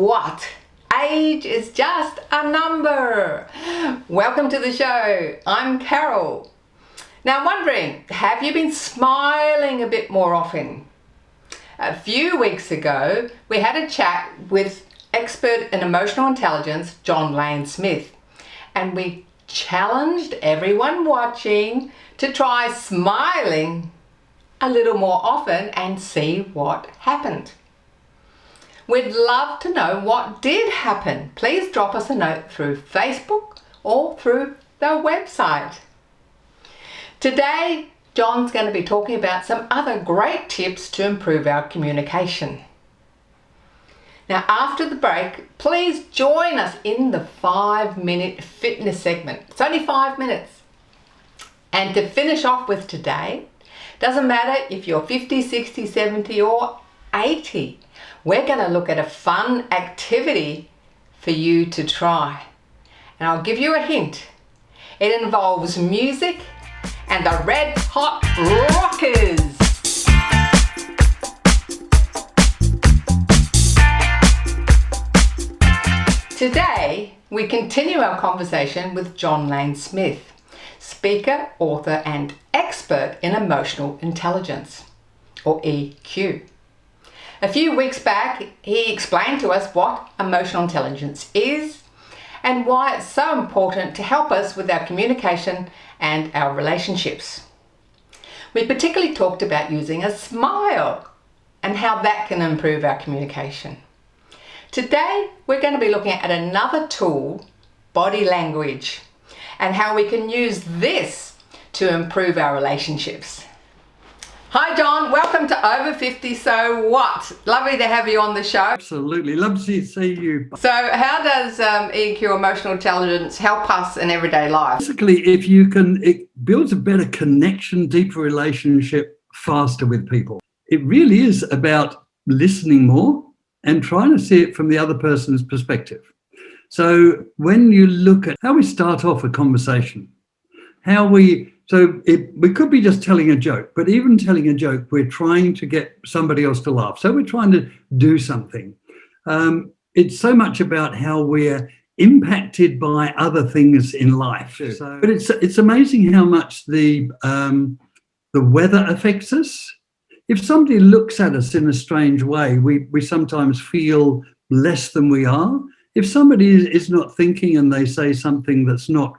what? Age is just a number. Welcome to the show. I'm Carol. Now I'm wondering, have you been smiling a bit more often? A few weeks ago, we had a chat with expert in emotional intelligence, John Lane Smith, and we challenged everyone watching to try smiling a little more often and see what happened. We'd love to know what did happen. Please drop us a note through Facebook or through the website. Today, John's going to be talking about some other great tips to improve our communication. Now, after the break, please join us in the 5-minute fitness segment. It's only 5 minutes. And to finish off with today, doesn't matter if you're 50, 60, 70 or 80. We're going to look at a fun activity for you to try. And I'll give you a hint. It involves music and the Red Hot Rockers. Today, we continue our conversation with John Lane Smith, speaker, author, and expert in emotional intelligence, or EQ. A few weeks back, he explained to us what emotional intelligence is and why it's so important to help us with our communication and our relationships. We particularly talked about using a smile and how that can improve our communication. Today, we're going to be looking at another tool, body language, and how we can use this to improve our relationships. Hi John, welcome to Over 50 So What? Lovely to have you on the show. Absolutely, love to see you. So how does EQ, emotional intelligence, help us in everyday life? Basically, if you can, it builds a better connection, deeper relationship faster with people. It really is about listening more and trying to see it from the other person's perspective. So when you look at how we start off a conversation, we could be just telling a joke, but even telling a joke, we're trying to get somebody else to laugh. So we're trying to do something. It's so much about how we're impacted by other things in life. But it's amazing how much the weather affects us. If somebody looks at us in a strange way, we sometimes feel less than we are. If somebody is not thinking and they say something that's not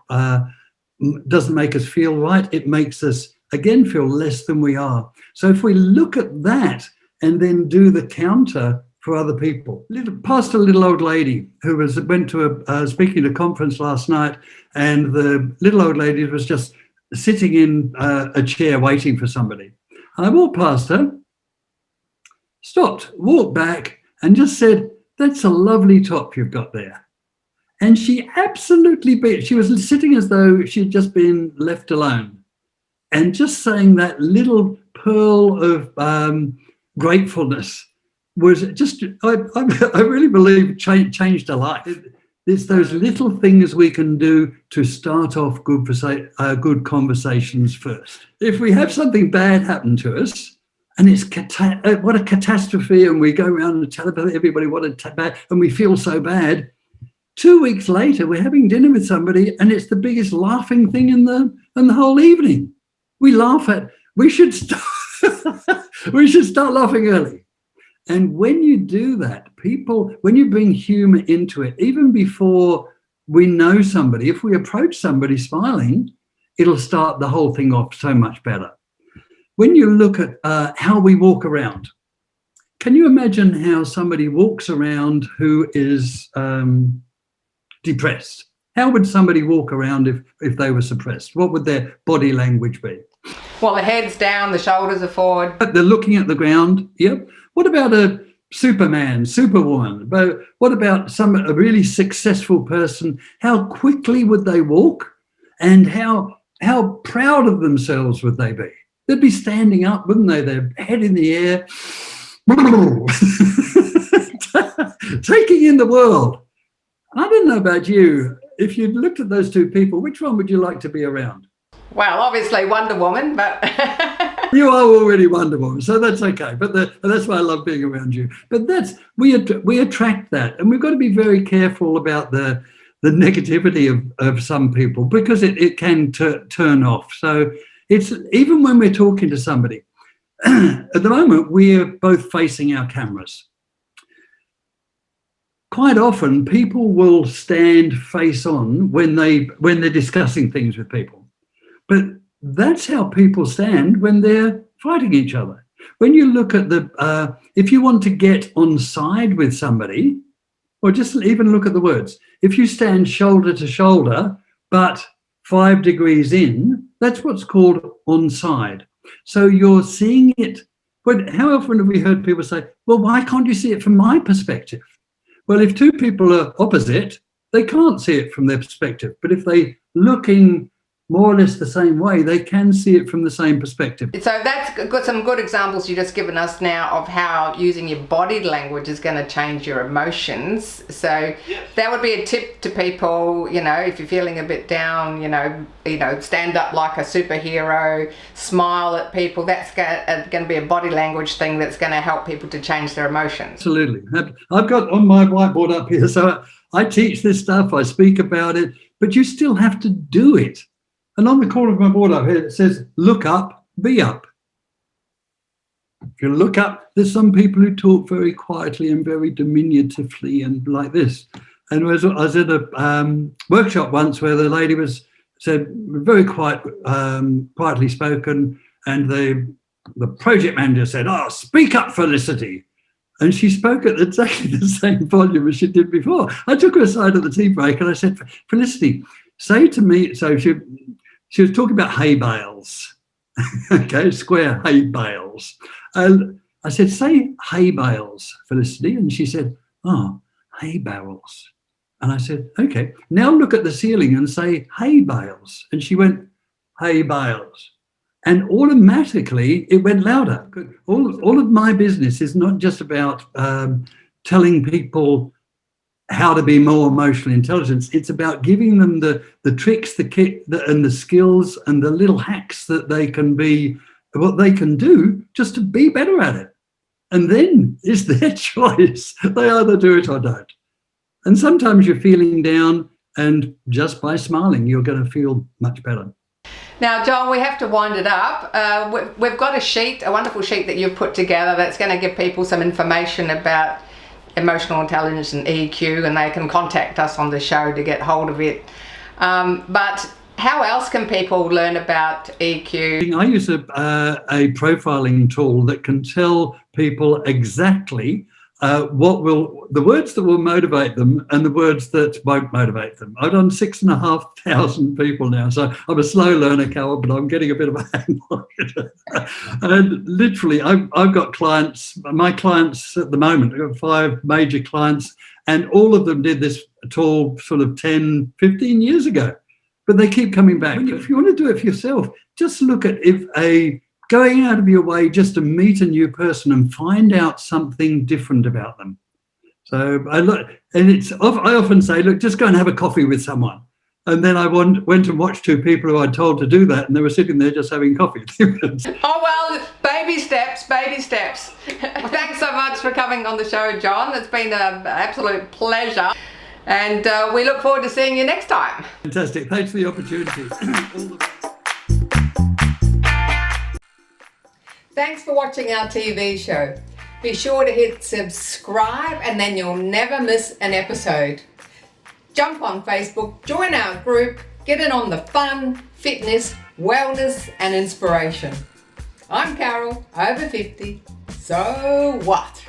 doesn't make us feel right, it makes us again feel less than we are. So if we look at that and then do the counter for other people. Past a little old lady who went to speaking at a conference last night, and the little old lady was just sitting in a chair waiting for somebody. And I walked past her, stopped, walked back and just said, "That's a lovely top you've got there." And she absolutely she was sitting as though she'd just been left alone. And just saying that little pearl of gratefulness was just, I really believe, changed her life. It's those little things we can do to start off good conversations first. If we have something bad happen to us, and it's what a catastrophe, and we go around and tell everybody what a bad, and we feel so bad, 2 weeks later, we're having dinner with somebody and it's the biggest laughing thing in the whole evening. We should start, we should start laughing early. And when you do that, when you bring humor into it, even before we know somebody, if we approach somebody smiling, it'll start the whole thing off so much better. When you look at how we walk around, can you imagine how somebody walks around who is depressed? How would somebody walk around if they were suppressed? What would their body language be? Well, the head's down, the shoulders are forward. They're looking at the ground. Yep. What about a Superman, Superwoman? But what about a really successful person? How quickly would they walk? And how proud of themselves would they be? They'd be standing up, wouldn't they? Their head in the air, taking in the world. I don't know about you. If you looked at those two people, which one would you like to be around? Well, obviously Wonder Woman, but You are already Wonder Woman, so that's okay. But that's why I love being around you. But we attract that, and we've got to be very careful about the negativity of some people, because it can turn off. So it's even when we're talking to somebody. At the moment, we're both facing our cameras. Quite often, people will stand face on when they're discussing things with people. But that's how people stand when they're fighting each other. When you look at if you want to get on side with somebody, or just even look at the words, if you stand shoulder to shoulder, but 5 degrees in, that's what's called on side. So you're seeing it. But how often have we heard people say, well, why can't you see it from my perspective? Well, if two people are opposite, they can't see it from their perspective. But if they're looking more or less the same way, they can see it from the same perspective. So that's got some good examples you just given us now of how using your body language is going to change your emotions. So yes, that would be a tip to people, if you're feeling a bit down, stand up like a superhero, smile at people. That's going to be a body language thing that's going to help people to change their emotions. Absolutely. I've got on my whiteboard up here, so I teach this stuff, I speak about it, but you still have to do it. And on the corner of my board up here, it says, look up, be up. If you look up, there's some people who talk very quietly and very diminutively and like this. And I was at a workshop once where the lady said, very quietly spoken, and the project manager said, oh, speak up, Felicity. And she spoke at exactly the same volume as she did before. I took her aside at the tea break and I said, Felicity, say to me, so she was talking about hay bales, okay, square hay bales. And I said, say hay bales, Felicity. And she said, oh, hay barrels. And I said, okay, now look at the ceiling and say hay bales. And she went, hay bales. And automatically it went louder. All of my business is not just about telling people how to be more emotionally intelligent. It's about giving them the tricks, the kit, and the skills and the little hacks that they can be, what they can do just to be better at it. And then it's their choice. They either do it or don't. And sometimes you're feeling down, and just by smiling, you're going to feel much better. Now, John, we have to wind it up. We've got a wonderful sheet that you've put together that's going to give people some information about emotional intelligence and EQ, and they can contact us on the show to get hold of it. But how else can people learn about EQ? I use a profiling tool that can tell people exactly the words that will motivate them and the words that won't motivate them. I've done 6,500 people now, so I'm a slow learner, Carol, but I'm getting a bit of a hang on it. And literally, I've got clients, my clients at the moment, I've got 5 major clients, and all of them did this tool sort of 10, 15 years ago, but they keep coming back. If you want to do it for yourself, just look at going out of your way just to meet a new person and find out something different about them. So I often say, look, just go and have a coffee with someone. And then I went and watched 2 people who I'd told to do that, and they were sitting there just having coffee. Oh, well, baby steps, baby steps. Thanks so much for coming on the show, John. It's been an absolute pleasure. And we look forward to seeing you next time. Fantastic. Thanks for the opportunity. Thanks for watching our TV show. Be sure to hit subscribe, and then you'll never miss an episode. Jump on Facebook, join our group, get in on the fun, fitness, wellness and inspiration. I'm Carol, over 50. So what?